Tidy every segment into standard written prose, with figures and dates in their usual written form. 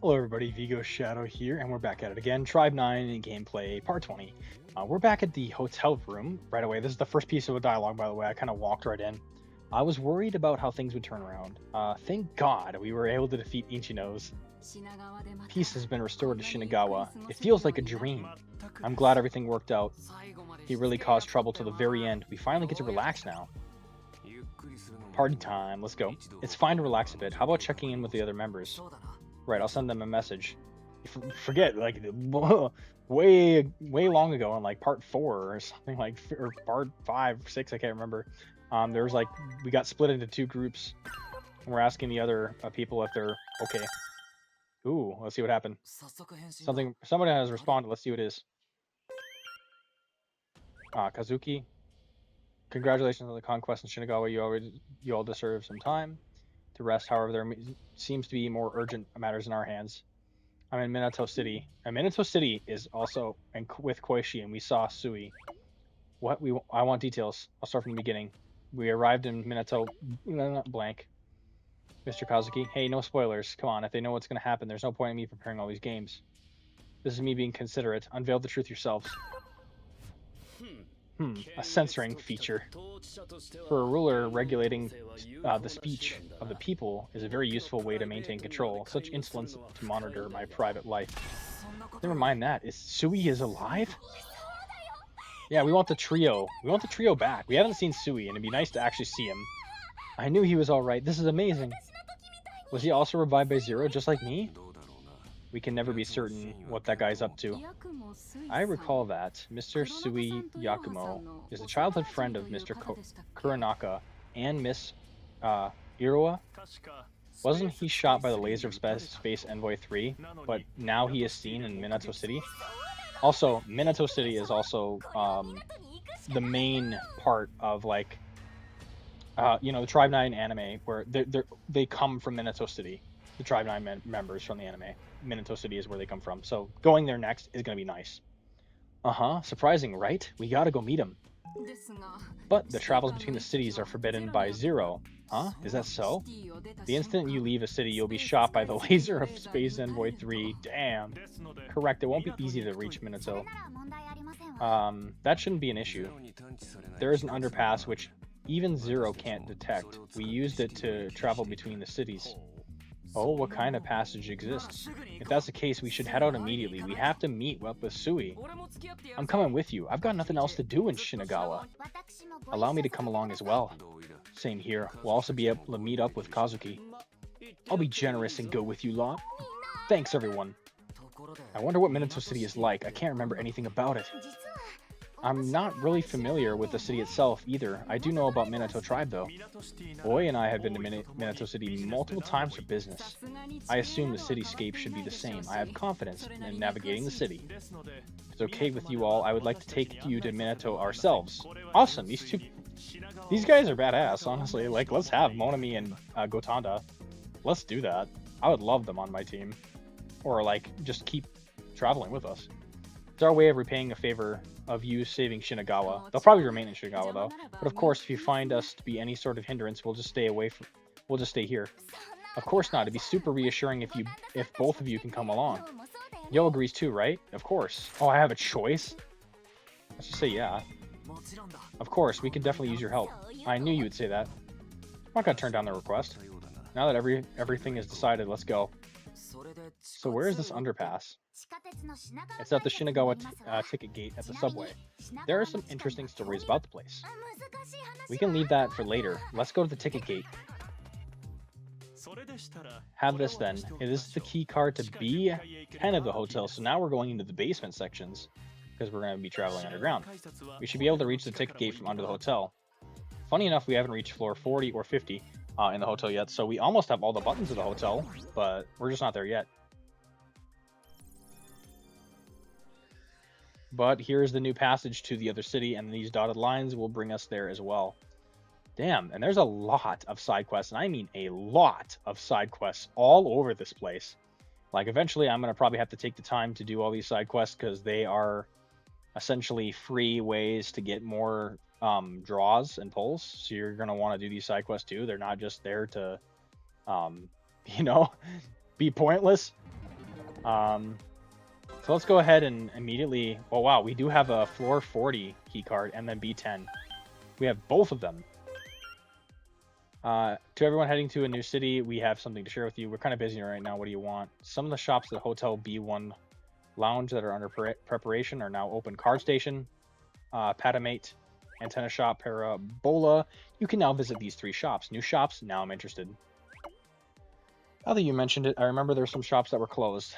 Hello everybody, Vigo Shadow here, and we're back at it again. Tribe 9 in gameplay, part 20. We're back at the hotel room right away. This is the first piece of a dialogue, by the way. I kind of walked right in. I was worried about how things would turn around. Thank God we were able to defeat Ichino's. Peace has been restored to Shinagawa. It feels like a dream. I'm glad everything worked out. He really caused trouble till the very end. We finally get to relax now. Party time, let's go. It's fine to relax a bit. How about checking in with the other members? Right, I'll send them a message. Forget, like, way long ago in, like, part 4 or something, like, or part 5, 6, I can't remember. There was, like, we got split into 2 groups, and we're asking the other people if they're okay. Ooh, let's see what happened. Somebody has responded, let's see what it is. Kazuki, congratulations on the conquest in Shinagawa. You all deserve some time to rest. However, there seems to be more urgent matters in our hands. I'm in Minato City. And Minato City is also with Koishi, and we saw Sui. I want details. I'll start from the beginning. We arrived in Minato blank. Mr. Kazuki, hey, no spoilers. Come on, if they know what's going to happen, there's no point in me preparing all these games. This is me being considerate. Unveil the truth yourselves. A censoring feature. For a ruler, regulating the speech of the people is a very useful way to maintain control. Such insolence to monitor my private life. Never mind that. Sui is alive? Yeah, we want the trio. We want the trio back. We haven't seen Sui, and it'd be nice to actually see him. I knew he was alright. This is amazing. Was he also revived by Zero, just like me? We can never be certain what that guy's up to. I recall that Mr. Sui Yakumo is a childhood friend of Mr. Kuranaka and Miss Iroha. Wasn't he shot by the laser of Space Envoy 3, but now he is seen in Minato City? Also, Minato City is also the main part of, like, the Tribe 9 anime, where they come from Minato City. The Tribe 9 members from the anime. Minato City is where they come from. So going there next is going to be nice. Surprising, right? We gotta go meet him. But the travels between the cities are forbidden by Zero. Huh? Is that so? The instant you leave a city, you'll be shot by the laser of Space Envoy 3. Damn. Correct, it won't be easy to reach Minato. That shouldn't be an issue. There is an underpass which even Zero can't detect. We used it to travel between the cities. Oh, what kind of passage exists? If that's the case, we should head out immediately. We have to meet up with Sui. I'm coming with you. I've got nothing else to do in Shinagawa. Allow me to come along as well. Same here. We'll also be able to meet up with Kazuki. I'll be generous and go with you lot. Thanks, everyone. I wonder what Minato City is like. I can't remember anything about it. I'm not really familiar with the city itself either. I do know about Minato Tribe though. Oi and I have been to Minato City multiple times for business. I assume the cityscape should be the same. I have confidence in navigating the city. If it's okay with you all, I would like to take you to Minato ourselves. Awesome, these guys are badass, honestly. Like, let's have Monami and Gotanda. Let's do that. I would love them on my team. Or, like, just keep traveling with us. It's our way of repaying a favor of you saving Shinagawa. They'll probably remain in Shinagawa though. But of course, if you find us to be any sort of hindrance, we'll just stay here. Of course not. It'd be super reassuring if both of you can come along. Yo agrees too, right? Of course. Oh, I have a choice? Let's just say yeah. Of course, we can definitely use your help. I knew you would say that. I'm not gonna turn down the request. Now that everything is decided, let's go. So where is this underpass? It's at the Shinagawa ticket gate at the subway. There are some interesting stories about the place. We can leave that for later. Let's go to the ticket gate. Have this then. It is the key card to B10 of the hotel, so now we're going into the basement sections, because we're going to be traveling underground. We should be able to reach the ticket gate from under the hotel. Funny enough, we haven't reached floor 40 or 50 in the hotel yet, so we almost have all the buttons of the hotel, but we're just not there yet. But here's the new passage to the other city, and these dotted lines will bring us there as well. Damn, and there's a lot of side quests, and I mean a lot of side quests all over this place. Like, eventually I'm going to probably have to take the time to do all these side quests, because they are essentially free ways to get more draws and pulls. So you're going to want to do these side quests too. They're not just there to, be pointless. So let's go ahead and immediately... Oh, wow, we do have a floor 40 key card and then B10. We have both of them. To everyone heading to a new city, we have something to share with you. We're kind of busy right now. What do you want? Some of the shops at the Hotel B1 Lounge that are under preparation are now open. Card Station, Patamate, Antenna Shop, Parabola. You can now visit these 3 shops. New shops, now I'm interested. Now that you mentioned it, I remember there were some shops that were closed.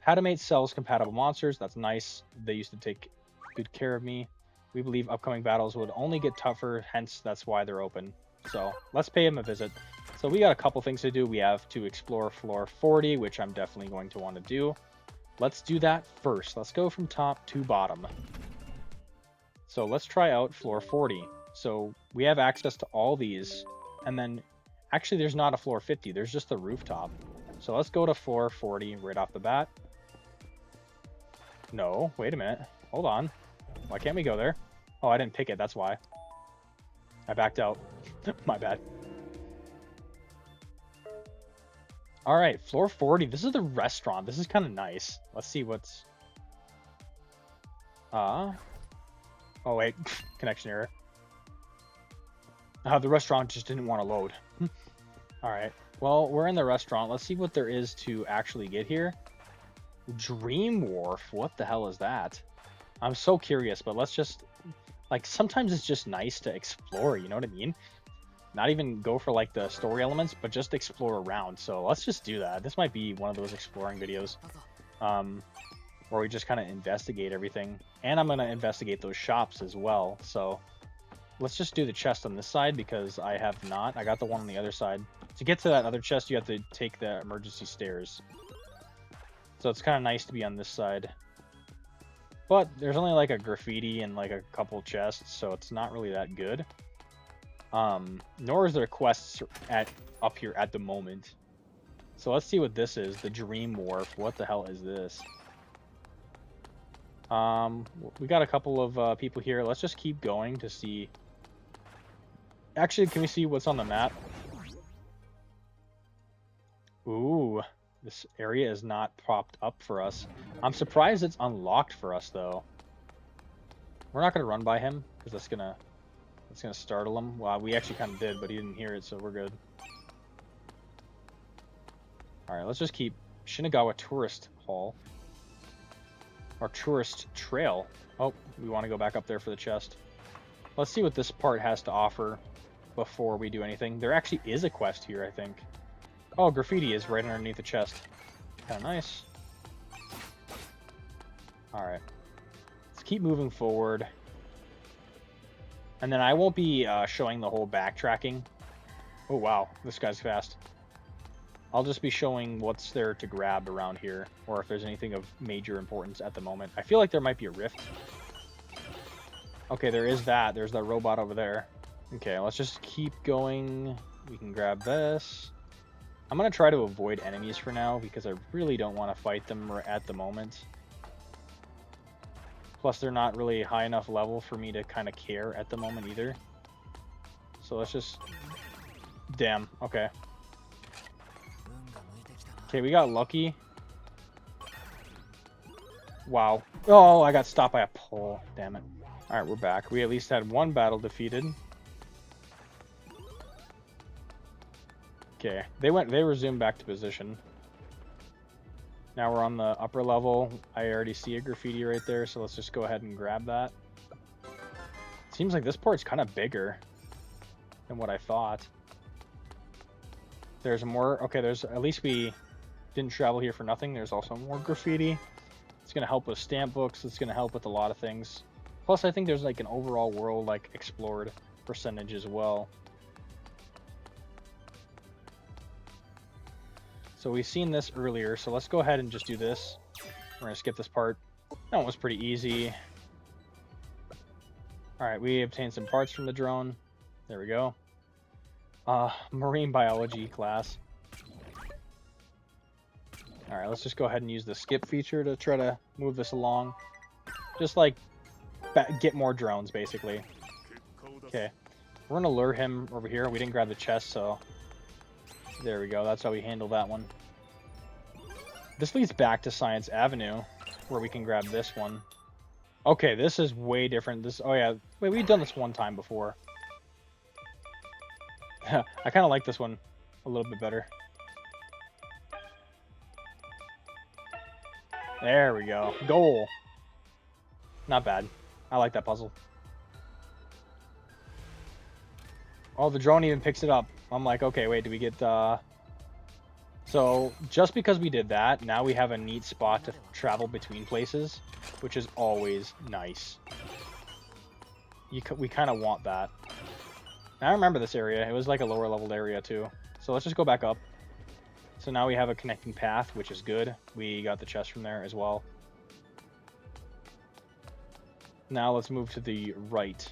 Patamate sells compatible monsters. That's nice. They used to take good care of me. We believe upcoming battles would only get tougher, hence that's why they're open. So let's pay him a visit. So we got a couple things to do. We have to explore floor 40, which I'm definitely going to want to do. Let's do that first. Let's go from top to bottom. So let's try out floor 40. So we have access to all these. And then, actually there's not a floor 50. There's just the rooftop. So let's go to floor 40 right off the bat. No, wait a minute. Hold on. Why can't we go there? Oh, I didn't pick it. That's why. I backed out. My bad. All right, floor 40. This is the restaurant. This is kind of nice. Let's see what's... Oh, wait. Connection error. The restaurant just didn't want to load. All right. Well, we're in the restaurant. Let's see what there is to actually get here. Dream Wharf. What the hell is that? I'm so curious, but let's just... Like, sometimes it's just nice to explore, you know what I mean? Not even go for, like, the story elements, but just explore around. So let's just do that. This might be one of those exploring videos. Where we just kind of investigate everything. And I'm going to investigate those shops as well. So let's just do the chest on this side because I have not. I got the one on the other side. To get to that other chest, you have to take the emergency stairs. So it's kind of nice to be on this side. But there's only like a graffiti and like a couple chests, so it's not really that good. Nor is there quests up here at the moment. So let's see what this is. The Dream Wharf. What the hell is this? We got a couple of people here. Let's just keep going to see. Actually, can we see what's on the map? Ooh, this area is not propped up for us. I'm surprised it's unlocked for us, though. We're not going to run by him, because that's gonna startle him. Well, we actually kind of did, but he didn't hear it, so we're good. Alright, let's just keep Shinagawa Tourist Hall. Or Tourist Trail. Oh, we want to go back up there for the chest. Let's see what this part has to offer before we do anything. There actually is a quest here, I think. Oh, graffiti is right underneath the chest. Kind of nice. Alright. Let's keep moving forward. And then I won't be showing the whole backtracking. Oh, wow. This guy's fast. I'll just be showing what's there to grab around here. Or if there's anything of major importance at the moment. I feel like there might be a rift. Okay, there is that. There's that robot over there. Okay, let's just keep going. We can grab this. I'm going to try to avoid enemies for now because I really don't want to fight them at the moment. Plus, they're not really high enough level for me to kind of care at the moment either. So let's just... Damn, okay. Okay, we got lucky. Wow. Oh, I got stopped by a pole. Damn it. Alright, we're back. We at least had one battle defeated. Okay, they resumed back to position. Now we're on the upper level. I already see a graffiti right there, so let's just go ahead and grab that. Seems like this part's kind of bigger than what I thought. There's more. Okay, there's at least we didn't travel here for nothing. There's also more graffiti. It's gonna help with stamp books. It's gonna help with a lot of things. Plus, I think there's like an overall world like explored percentage as well. So we've seen this earlier, so let's go ahead and just do this. We're gonna skip this part. That one was pretty easy. Alright, we obtained some parts from the drone. There we go. Marine biology class. Alright, let's just go ahead and use the skip feature to try to move this along. Just like get more drones, basically. Okay, we're gonna lure him over here. We didn't grab the chest, so there we go. That's how we handle that one. This leads back to Science Avenue, where we can grab this one. Okay, this is way different. Oh yeah, wait, we've done this one time before. I kind of like this one a little bit better. There we go. Goal. Not bad. I like that puzzle. Oh, the drone even picks it up. I'm like, okay, wait, do we get... So, just because we did that, now we have a neat spot to travel between places, which is always nice. We kind of want that. I remember this area. It was like a lower leveled area too. So let's just go back up. So now we have a connecting path, which is good. We got the chest from there as well. Now let's move to the right.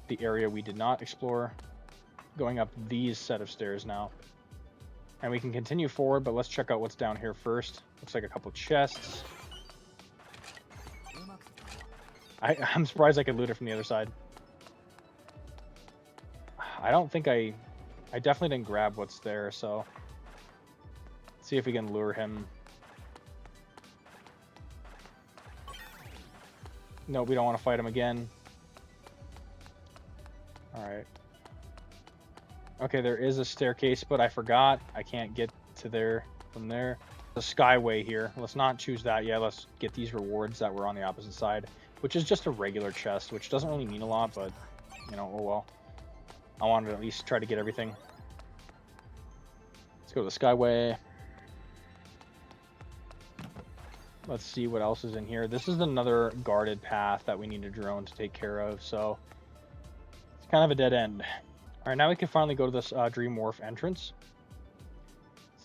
The area we did not explore. Going up these set of stairs now. And we can continue forward, but let's check out what's down here first. Looks like a couple chests. I'm surprised I could loot it from the other side. I don't think I definitely didn't grab what's there, so let's see if we can lure him. No, we don't want to fight him again. Alright. Okay, there is a staircase, but I forgot. I can't get to there from there. The skyway here. Let's not choose that yet. Let's get these rewards that were on the opposite side, which is just a regular chest, which doesn't really mean a lot, but, you know, oh well. I wanted to at least try to get everything. Let's go to the skyway. Let's see what else is in here. This is another guarded path that we need a drone to take care of, so it's kind of a dead end. All right, now we can finally go to this Dream Wharf entrance.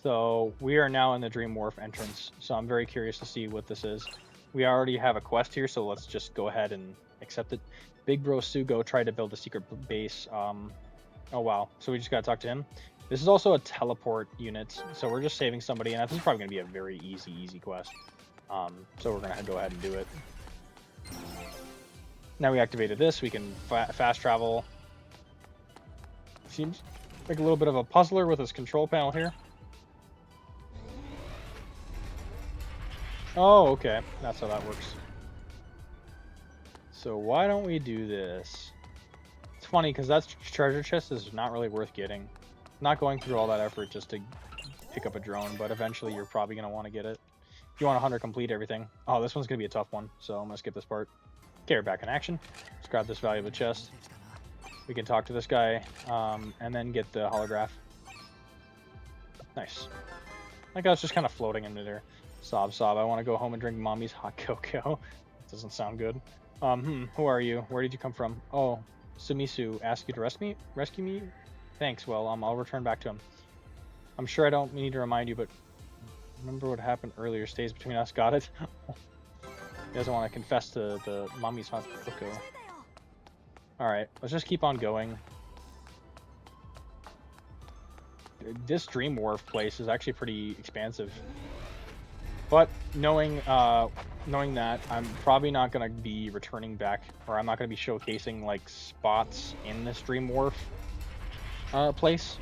So we are now in the Dream Wharf entrance, so I'm very curious to see what this is. We already have a quest here, so let's just go ahead and accept it. Big Bro Sugo tried to build a secret base. Oh wow, so we just gotta talk to him. This is also a teleport unit, so we're just saving somebody, and this is probably gonna be a very easy quest. So we're gonna go ahead and do it. Now we activated this, we can fast travel. Seems like a little bit of a puzzler with his control panel here. Oh, okay, that's how that works. So why don't we do this? It's funny because that treasure chest is not really worth getting. Not going through all that effort just to pick up a drone, but eventually you're probably going to want to get it. If you want to 100 complete everything. Oh, this one's going to be a tough one, so I'm going to skip this part. Okay, we're back in action. Let's grab this valuable chest. We can talk to this guy, and then get the holograph. Nice. Like I was just kind of floating into there. Sob, I want to go home and drink mommy's hot cocoa. Doesn't sound good. Who are you? Where did you come from? Oh, Sumisu asked you to rescue me? Thanks, well, I'll return back to him. I'm sure I don't need to remind you, but remember what happened earlier stays between us, got it? He doesn't want to confess to the mommy's hot cocoa. Alright, let's just keep on going. This Dream Wharf place is actually pretty expansive. But knowing that, I'm probably not going to be returning back, or I'm not going to be showcasing like spots in this Dream Wharf place,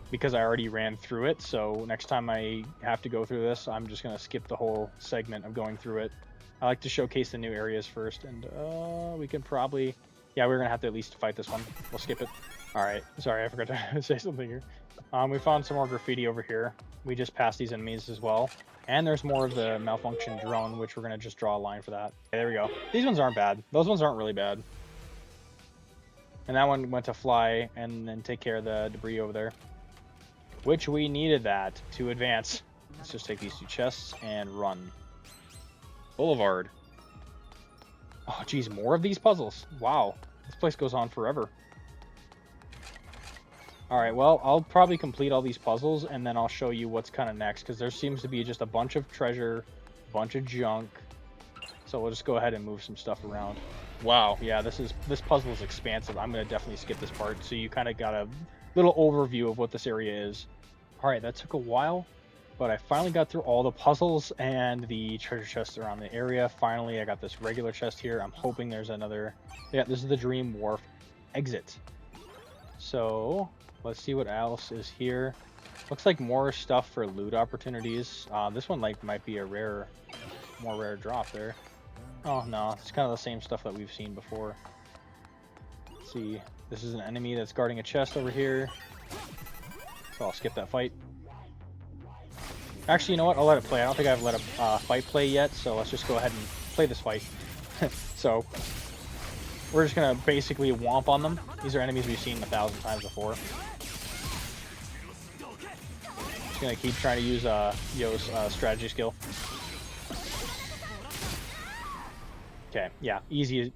because I already ran through it. So next time I have to go through this, I'm just going to skip the whole segment of going through it. I like to showcase the new areas first, and we can probably, yeah, we're going to have to at least fight this one. We'll skip it. All right, sorry, I forgot to say something here. We found some more graffiti over here. We just passed these enemies as well. And there's more of the malfunction drone, which we're going to just draw a line for that. Okay, there we go. These ones aren't bad. Those ones aren't really bad. And that one went to fly and then take care of the debris over there, which we needed that to advance. Let's just take these two chests and run. Boulevard. Oh, geez, more of these puzzles. Wow, this place goes on forever. Alright, well, I'll probably complete all these puzzles, and then I'll show you what's kind of next, because there seems to be just a bunch of treasure, a bunch of junk. So we'll just go ahead and move some stuff around. Wow, yeah, this puzzle is expansive. I'm going to definitely skip this part, so you kind of got a little overview of what this area is. Alright, that took a while, but I finally got through all the puzzles and the treasure chests around the area. Finally, I got this regular chest here. I'm hoping there's another... Yeah, this is the Dream Wharf exit. So... Let's see what else is here. Looks like more stuff for loot opportunities. This one might be a more rare drop there. Oh no, it's kind of the same stuff that we've seen before. Let's see, this is an enemy that's guarding a chest over here. So I'll skip that fight. Actually, you know what? I'll let it play. I don't think I've let a fight play yet, so let's just go ahead and play this fight. So we're just gonna basically womp on them. These are enemies we've seen 1,000 times before. Just gonna keep trying to use Yo's strategy skill. Okay, yeah, easy.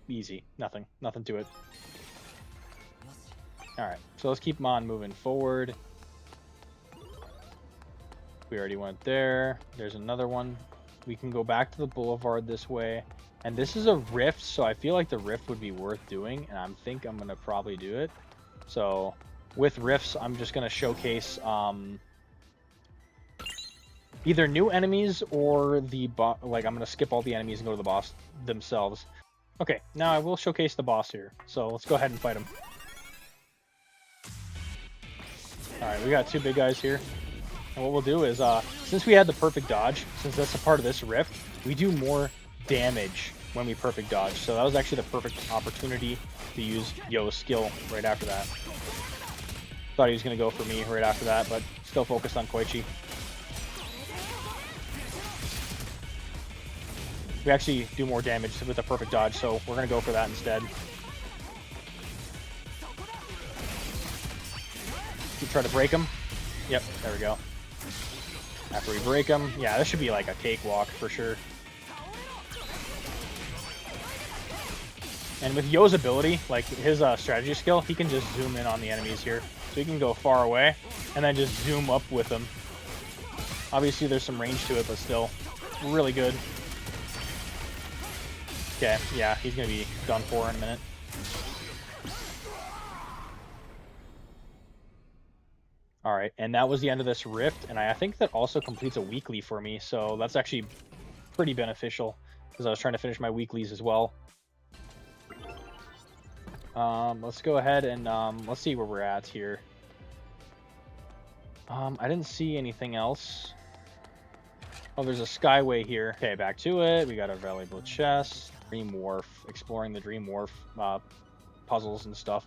Nothing to it. All right, so let's keep on moving forward. We already went there. There's another one. We can go back to the boulevard this way. And this is a rift, so I feel like the rift would be worth doing, and I think I'm gonna probably do it. So with rifts, I'm just gonna showcase either new enemies or the boss. Like, I'm gonna skip all the enemies and go to the boss themselves. Okay, now I will showcase the boss here. So let's go ahead and fight him. All right, we got two big guys here. And what we'll do is, since we had the perfect dodge, since that's a part of this rift, we do more damage when we perfect dodge. So that was actually the perfect opportunity to use Yo's skill right after that. Thought he was going to go for me right after that, but still focused on Koichi. We actually do more damage with the perfect dodge, so we're going to go for that instead. We try to break him. Yep, there we go. After we break him, yeah, this should be like a cakewalk for sure. And with Yo's ability, like his strategy skill, he can just zoom in on the enemies here. So he can go far away and then just zoom up with them. Obviously there's some range to it, but still really good. Okay, yeah, he's gonna be done for in a minute. All right, and that was the end of this rift, and I think that also completes a weekly for me, so that's actually pretty beneficial because I was trying to finish my weeklies as well. Let's go ahead and let's see where we're at here. I didn't see anything else. Oh, there's a skyway here. Okay, back to it. We got a valuable chest. Dream Wharf, exploring the Dream Wharf puzzles and stuff.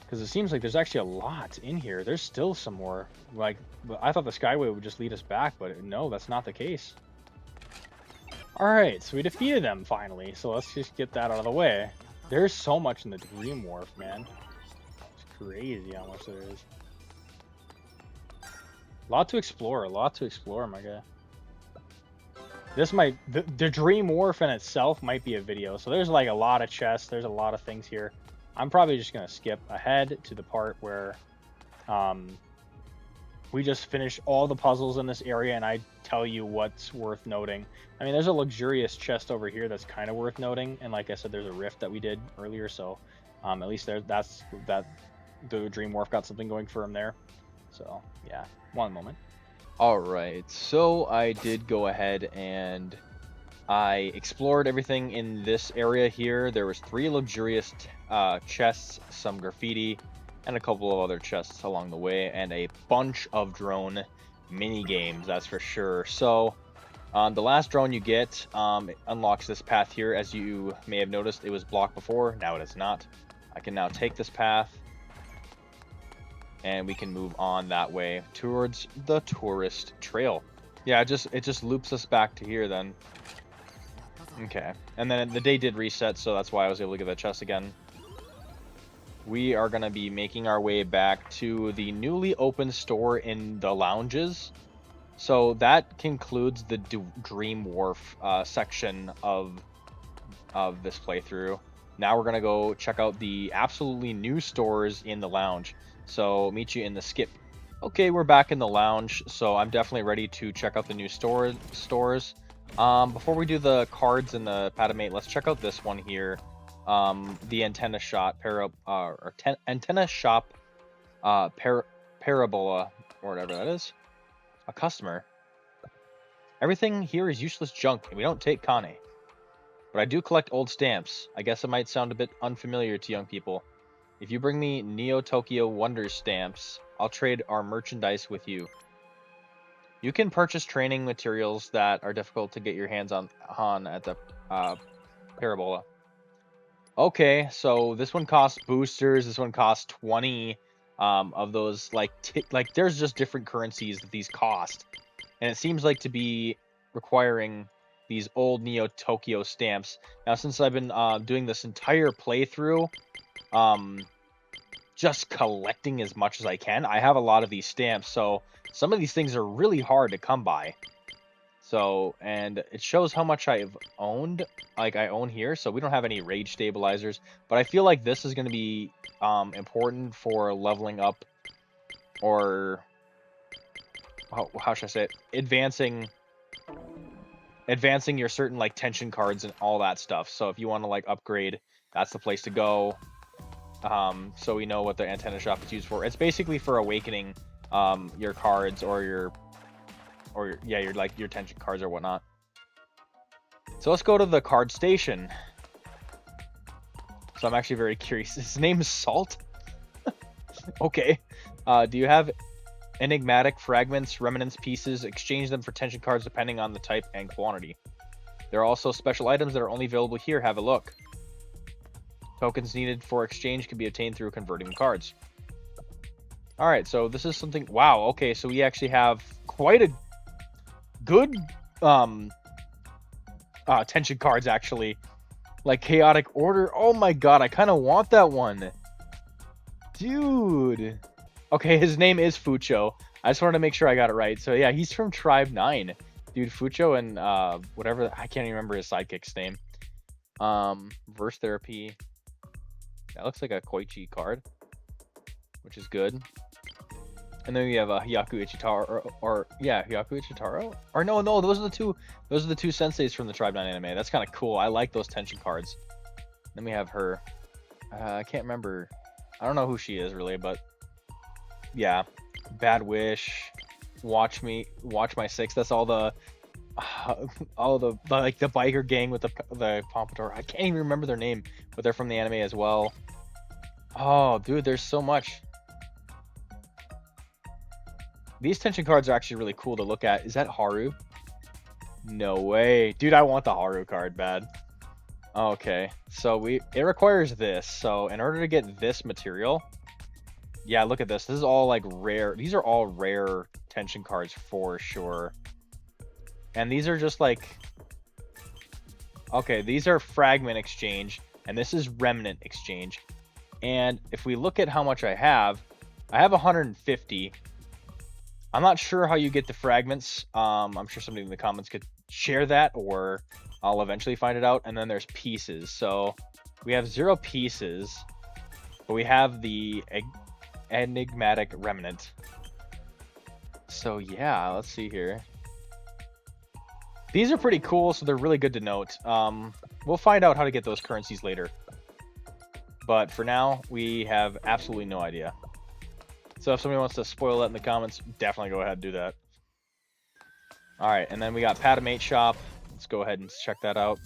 Because it seems like there's actually a lot in here. There's still some more. Like, I thought the skyway would just lead us back, but no, that's not the case. Alright, so we defeated them finally. So let's just get that out of the way. There's so much in the Dream Wharf, man. It's crazy how much there is. A lot to explore, my guy. This might... The Dream Wharf in itself might be a video. So there's like a lot of chests. There's a lot of things here. I'm probably just going to skip ahead to the part where we just finish all the puzzles in this area and I tell you what's worth noting. I mean, there's a luxurious chest over here that's kind of worth noting. And like I said, there's a rift that we did earlier. So at least the Dream Wharf got something going for him there. So yeah, one moment. All right, so I did go ahead and I explored everything in this area here. There was 3 luxurious chests, some graffiti, and a couple of other chests along the way, and a bunch of drone mini games, that's for sure. So the last drone you get unlocks this path here. As you may have noticed, it was blocked before. Now it is not. I can now take this path and we can move on that way towards the tourist trail. Yeah, it just loops us back to here then. Okay, and then the day did reset, so that's why I was able to get that chest again. We are going to be making our way back to the newly opened store in the lounges. So that concludes the Dream Wharf section of this playthrough. Now we're going to go check out the absolutely new stores in the lounge. So meet you in the skip. Okay, we're back in the lounge, so I'm definitely ready to check out the new stores. Before we do the cards and the Patamate, let's check out this one here. The antenna shop parabola, or whatever that is. A customer. Everything here is useless junk, and we don't take Kane. But I do collect old stamps. I guess it might sound a bit unfamiliar to young people. If you bring me Neo Tokyo Wonder stamps, I'll trade our merchandise with you. You can purchase training materials that are difficult to get your hands on at the Parabola. Okay, so this one costs boosters. This one costs 20 of those. Like there's just different currencies that these cost, and it seems like to be requiring these old Neo Tokyo stamps. Now, since I've been doing this entire playthrough, just collecting as much as I can, I have a lot of these stamps. So some of these things are really hard to come by. So, and it shows how much I've owned, like I own here. So we don't have any rage stabilizers, but I feel like this is going to be important for leveling up, or how should I say it? Advancing your certain like tension cards and all that stuff. So if you want to like upgrade, that's the place to go. So we know what the antenna shop is used for. It's basically for awakening your cards or your tension cards or whatnot. So let's go to the card station. So I'm actually very curious. His name is Salt? Okay. Do you have enigmatic fragments, remnants, pieces? Exchange them for tension cards depending on the type and quantity. There are also special items that are only available here. Have a look. Tokens needed for exchange can be obtained through converting cards. Alright, so this is something... Wow, okay, so we actually have quite a good tension cards, actually. Like Chaotic Order. Oh my god, I kind of want that one. Dude. Okay, his name is Fucho. I just wanted to make sure I got it right. So yeah, he's from Tribe 9. Dude, Fucho and whatever... I can't even remember his sidekick's name. Verse Therapy. That looks like a Koichi card, which is good. And then we have a Hyaku Ichitaro, Hyaku Ichitaro? Or no, those are the two senseis from the Tribe 9 anime. That's kind of cool. I like those tension cards. Then we have her. I can't remember. I don't know who she is really, but yeah. Bad Wish. Watch My Six. That's all the like the biker gang with the pompadour. I can't even remember their name, but they're from the anime as well. Oh, dude, there's so much. These tension cards are actually really cool to look at. Is that Haru? No way. Dude, I want the Haru card bad. Okay, so it requires this. So in order to get this material, yeah, look at this. This is all like rare. These are all rare tension cards for sure. And these are just like... Okay, these are fragment exchange, and this is remnant exchange. And if we look at how much I have 150. I'm not sure how you get the fragments. I'm sure somebody in the comments could share that, or I'll eventually find it out. And then there's pieces. So we have 0 pieces, but we have the enigmatic remnant. So yeah, let's see here. These are pretty cool, so they're really good to note. We'll find out how to get those currencies later. But for now, we have absolutely no idea. So if somebody wants to spoil that in the comments, definitely go ahead and do that. Alright, and then we got Patamate Shop. Let's go ahead and check that out.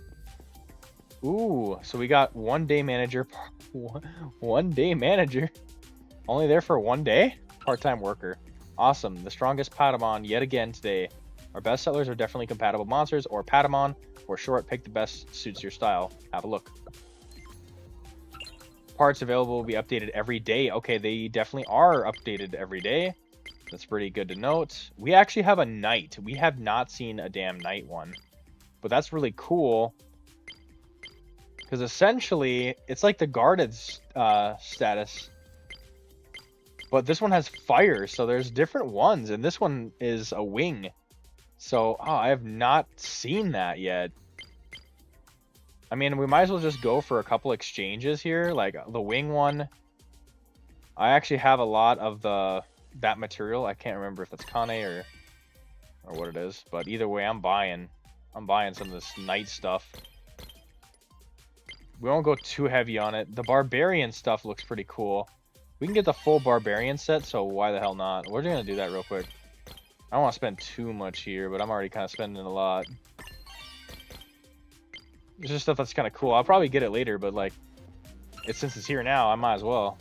Ooh, so we got 1 day manager. 1 day manager? Only there for 1 day? Part-time worker. Awesome. The strongest Patamon yet again today. Our best sellers are definitely compatible monsters, or Patamon. For short, pick the best suits your style. Have a look. Parts available will be updated every day. Okay, they definitely are updated every day. That's pretty good to note. We actually have a knight. We have not seen a damn knight one. But that's really cool. Because essentially, it's like the guarded status. But this one has fire, so there's different ones. And this one is a wing. So, I have not seen that yet. I mean, we might as well just go for a couple exchanges here. Like, the wing one. I actually have a lot of that material. I can't remember if that's Kane or what it is. But either way, I'm buying some of this knight stuff. We won't go too heavy on it. The barbarian stuff looks pretty cool. We can get the full barbarian set, so why the hell not? We're going to do that real quick. I don't want to spend too much here, but I'm already kind of spending a lot. There's just stuff that's kind of cool. I'll probably get it later, but like, since it's here now, I might as well.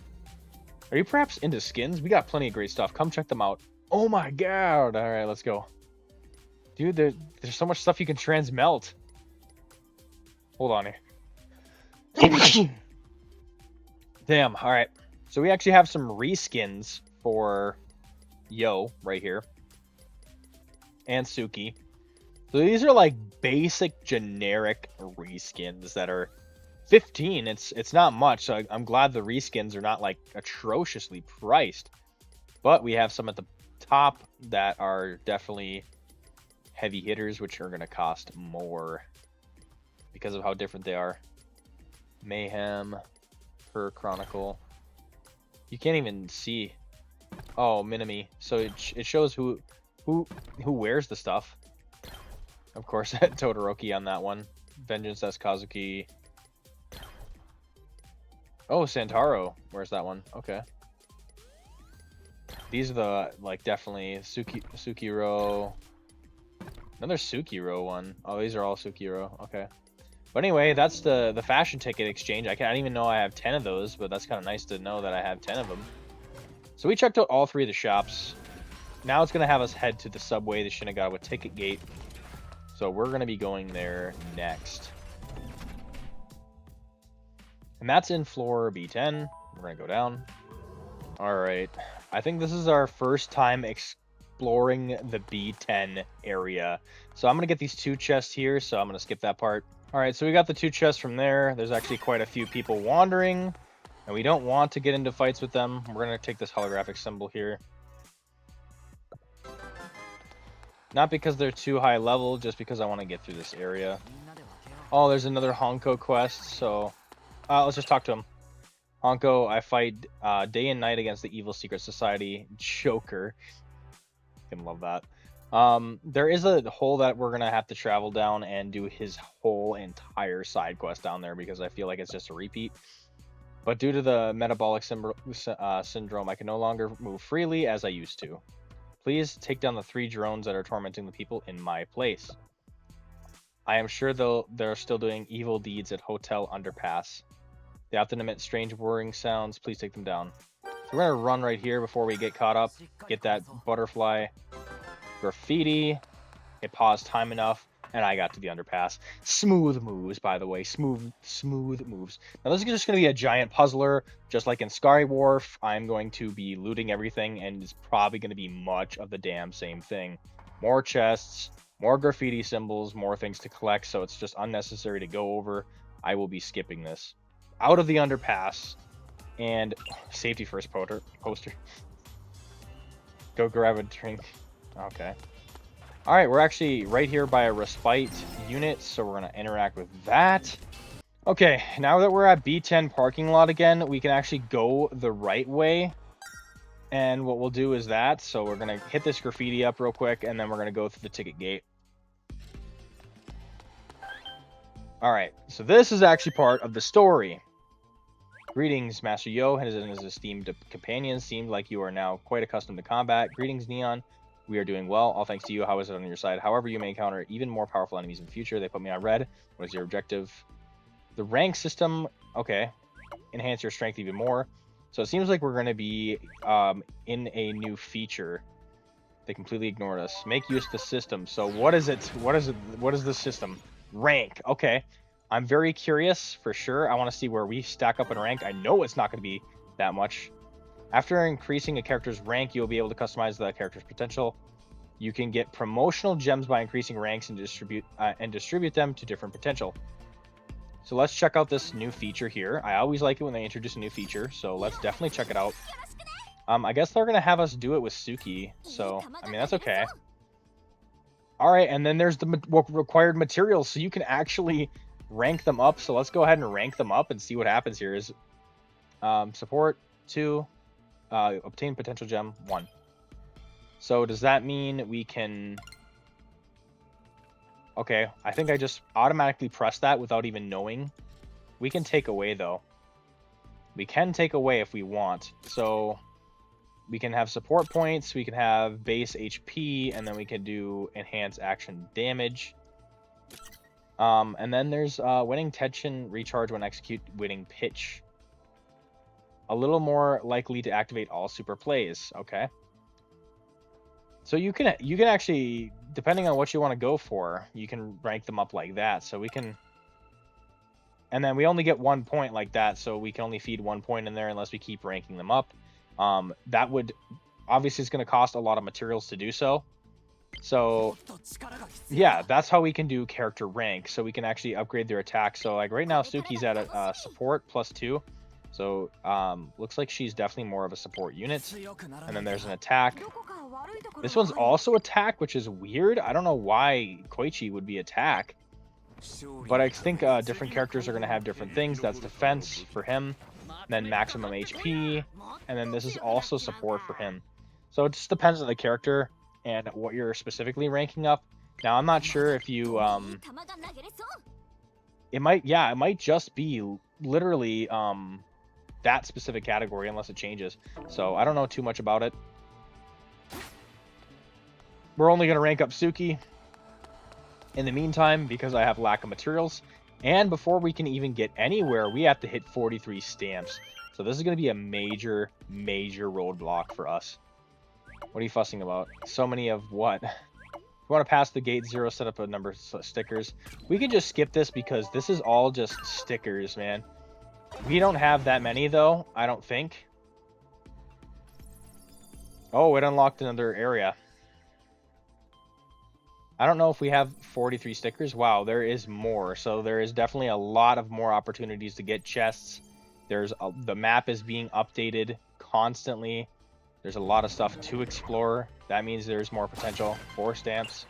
Are you perhaps into skins? We got plenty of great stuff. Come check them out. Oh my god! All right, let's go. Dude, there's so much stuff you can transmelt. Hold on here. Damn, all right. So we actually have some reskins for Yo right here. And Suki. So these are like basic generic reskins that are 15. It's not much. So I'm glad the reskins are not like atrociously priced. But we have some at the top that are definitely heavy hitters, which are going to cost more because of how different they are. Mayhem, Per Chronicle. You can't even see. Oh, Minami. So it shows who wears the stuff. Of course, Todoroki on that one. Vengeance S Kazuki. Oh, Santaro. Where's that one? Okay. These are the, like, definitely Sukiro. Another Sukiro one. Oh, these are all Sukiro. Okay. But anyway, that's the fashion ticket exchange. I didn't even know I have 10 of those, but that's kind of nice to know that I have 10 of them. So we checked out all 3 of the shops. Now it's going to have us head to the subway, the Shinagawa Ticket Gate. So we're going to be going there next. And that's in floor B10. We're going to go down. All right. I think this is our first time exploring the B10 area. So I'm going to get these 2 chests here, so I'm going to skip that part. All right, so we got the 2 chests from there. There's actually quite a few people wandering, and we don't want to get into fights with them. We're going to take this holographic symbol here. Not because they're too high level, just because I want to get through this area. Oh, there's another Honko quest, so let's just talk to him. Honko, I fight day and night against the evil secret society. Joker. I can love that. There is a hole that we're going to have to travel down and do his whole entire side quest down there because I feel like it's just a repeat. But due to the metabolic syndrome, I can no longer move freely as I used to. Please take down the 3 drones that are tormenting the people in my place. I am sure they're still doing evil deeds at Hotel Underpass. They often emit strange whirring sounds. Please take them down. So we're going to run right here before we get caught up. Get that butterfly. Graffiti. It paused time enough. And I got to the underpass. Smooth moves, by the way. Smooth moves. Now, this is just going to be a giant puzzler. Just like in Scary Wharf, I'm going to be looting everything, and it's probably going to be much of the damn same thing. More chests, more graffiti symbols, more things to collect, so it's just unnecessary to go over. I will be skipping this. Out of the underpass, and safety first poster. Go grab a drink. Okay. All right, we're actually right here by a respite unit, so we're going to interact with that. Okay, now that we're at B10 parking lot again, we can actually go the right way. And what we'll do is that, so we're going to hit this graffiti up real quick, and then we're going to go through the ticket gate. All right, so this is actually part of the story. Greetings, Master Yo, and his esteemed companions. Seemed like you are now quite accustomed to combat. Greetings, Neon. We are doing well, all thanks to you. How is it on your side? However, you may encounter even more powerful enemies in the future. They put me on red. What is your objective? The rank system, okay. Enhance your strength even more. So it seems like we're going to be in a new feature. They completely ignored us. Make use of the system. So what is it? What is the system? Rank. Okay. I'm very curious for sure. I want to see where we stack up in rank. I know it's not going to be that much. After increasing a character's rank, you'll be able to customize the character's potential. You can get promotional gems by increasing ranks and distribute them to different potential. So let's check out this new feature here. I always like it when they introduce a new feature, so let's definitely check it out. I guess they're going to have us do it with Suki, so, I mean, that's okay. All right, and then there's the required materials, so you can actually rank them up. So let's go ahead and rank them up and see what happens here. Is support 2. Obtain potential gem 1. So does that mean we can... Okay, I think I just automatically pressed that without even knowing. We can take away, though. We can take away if we want. So we can have support points, we can have base HP, and then we can do enhance action damage. And then there's winning tension recharge when execute winning pitch. a little more likely to activate all super plays. Okay. So you can actually, depending on what you want to go for, you can rank them up like that. So we can, and then we only get 1 point like that, so we can only feed 1 point in there unless we keep ranking them up. That would, obviously it's going to cost a lot of materials to do so. So yeah, that's how we can do character rank. So we can actually upgrade their attack. So like right now, Suki's at a support +2. So looks like she's definitely more of a support unit. And then there's an attack. This one's also attack, which is weird. I don't know why Koichi would be attack. But I think different characters are going to have different things. That's defense for him. Then maximum HP. And then this is also support for him. So it just depends on the character and what you're specifically ranking up. Now, I'm not sure if you... it might just be literally that specific category unless it changes. So I don't know too much about it. We're only going to rank up Suki in the meantime because I have lack of materials. And before we can even get anywhere, we have to hit 43 stamps. So this is going to be a major, major roadblock for us. What are you fussing about? So many of what? If you want to pass the gate 0, set up a number of stickers. We can just skip this because this is all just stickers, man. We don't have that many, though, I don't think. Oh, it unlocked another area. I don't know if we have 43 stickers. Wow, there is more. So there is definitely a lot of more opportunities to get chests. The map is being updated constantly. There's a lot of stuff to explore. That means there's more potential for stamps.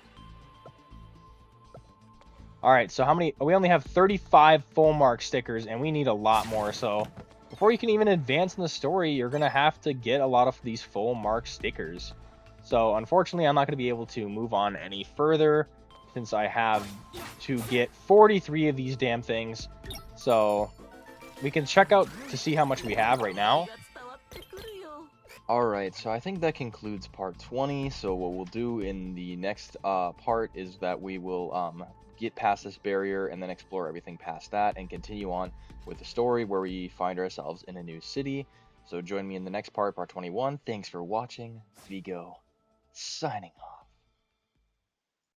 All right, so how many? We only have 35 full mark stickers, and we need a lot more. So before you can even advance in the story, you're going to have to get a lot of these full mark stickers. So unfortunately, I'm not going to be able to move on any further since I have to get 43 of these damn things. So we can check out to see how much we have right now. Alright, so I think that concludes part 20. So what we'll do in the next part is that we will get past this barrier and then explore everything past that and continue on with the story where we find ourselves in a new city. So join me in the next part, part 21. Thanks for watching. Vigo, signing off.